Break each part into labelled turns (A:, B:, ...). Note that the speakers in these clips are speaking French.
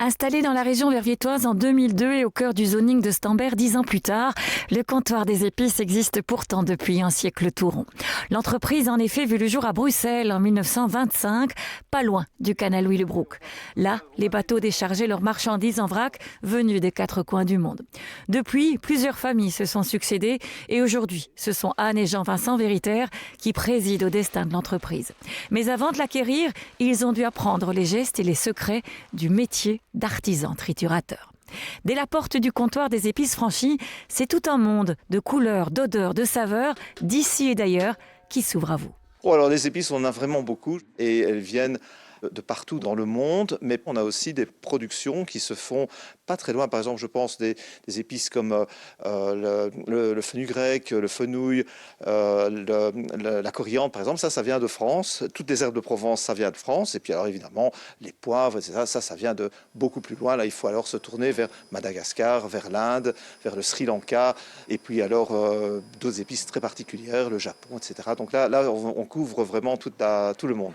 A: Installé dans la région verviétoise en 2002 et au cœur du zoning de Stambert 10 ans plus tard, le comptoir des épices existe pourtant depuis un siècle tout rond. L'entreprise a en effet vu le jour à Bruxelles en 1925, pas loin du canal Willebroek. Là, les bateaux déchargeaient leurs marchandises en vrac venues des quatre coins du monde. Depuis, plusieurs familles se sont succédées et aujourd'hui, ce sont Anne et Jean-Vincent Véritaire qui président au destin de l'entreprise. Mais avant de l'acquérir, ils ont dû apprendre les gestes et les secrets du métier d'artisan triturateur. Dès la porte du comptoir des épices franchie, c'est tout un monde de couleurs, d'odeurs, de saveurs, d'ici et d'ailleurs, qui s'ouvre à vous.
B: Alors les épices, on en a vraiment beaucoup et elles viennent de partout dans le monde, mais on a aussi des productions qui se font pas très loin. Par exemple, je pense des épices comme le fenugrec, le fenouil, la coriandre, par exemple, ça vient de France. Toutes les herbes de Provence, ça vient de France. Et puis alors évidemment, les poivres, etc., ça vient de beaucoup plus loin. Là, il faut alors se tourner vers Madagascar, vers l'Inde, vers le Sri Lanka, et puis alors d'autres épices très particulières, le Japon, etc. Donc là on couvre vraiment tout le monde.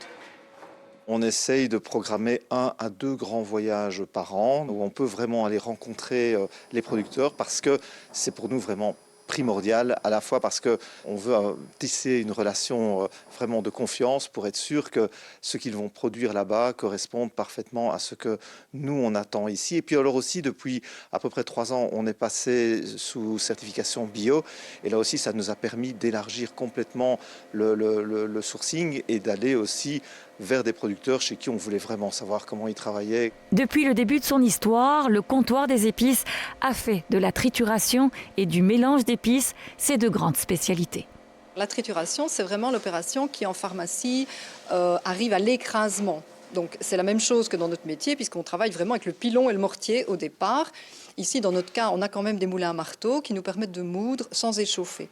B: On essaye de programmer 1 à 2 grands voyages par an où on peut vraiment aller rencontrer les producteurs parce que c'est pour nous vraiment primordial, à la fois parce qu'on veut tisser une relation vraiment de confiance pour être sûr que ce qu'ils vont produire là-bas correspond parfaitement à ce que nous on attend ici. Et puis alors aussi depuis à peu près 3 ans on est passé sous certification bio et là aussi ça nous a permis d'élargir complètement le sourcing et d'aller aussi vers des producteurs chez qui on voulait vraiment savoir comment ils travaillaient.
A: Depuis le début de son histoire, le comptoir des épices a fait de la trituration et du mélange d'épices ses 2 grandes spécialités.
C: La trituration, c'est vraiment l'opération qui en pharmacie arrive à l'écrasement. Donc c'est la même chose que dans notre métier puisqu'on travaille vraiment avec le pilon et le mortier au départ. Ici, dans notre cas, on a quand même des moulins à marteau qui nous permettent de moudre sans échauffer.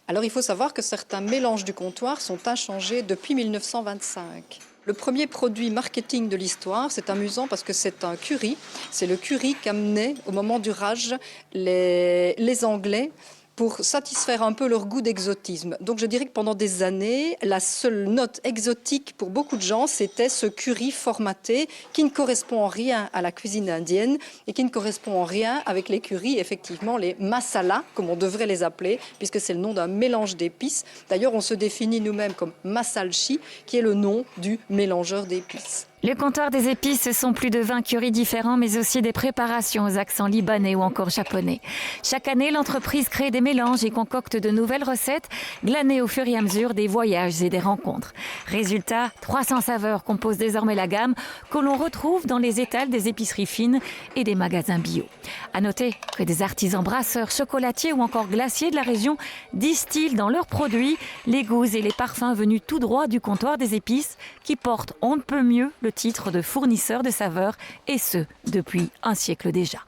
C: Alors il faut savoir que certains mélanges du comptoir sont inchangés depuis 1925. Le premier produit marketing de l'histoire, c'est amusant parce que c'est un curry. C'est le curry qu'amenaient au moment du Raj les Anglais pour satisfaire un peu leur goût d'exotisme. Donc je dirais que pendant des années, la seule note exotique pour beaucoup de gens, c'était ce curry formaté qui ne correspond en rien à la cuisine indienne et qui ne correspond en rien avec les currys, effectivement les masala, comme on devrait les appeler, puisque c'est le nom d'un mélange d'épices. D'ailleurs, on se définit nous-mêmes comme masalchi, qui est le nom du mélangeur d'épices.
A: Le comptoir des épices, ce sont plus de 20 currys différents, mais aussi des préparations aux accents libanais ou encore japonais. Chaque année, l'entreprise crée des mélanges et concocte de nouvelles recettes, glanées au fur et à mesure des voyages et des rencontres. Résultat, 300 saveurs composent désormais la gamme que l'on retrouve dans les étals des épiceries fines et des magasins bio. À noter que des artisans brasseurs, chocolatiers ou encore glaciers de la région distillent dans leurs produits les goûts et les parfums venus tout droit du comptoir des épices qui portent on ne peut mieux le titre de fournisseur de saveurs, et ce, depuis un siècle déjà.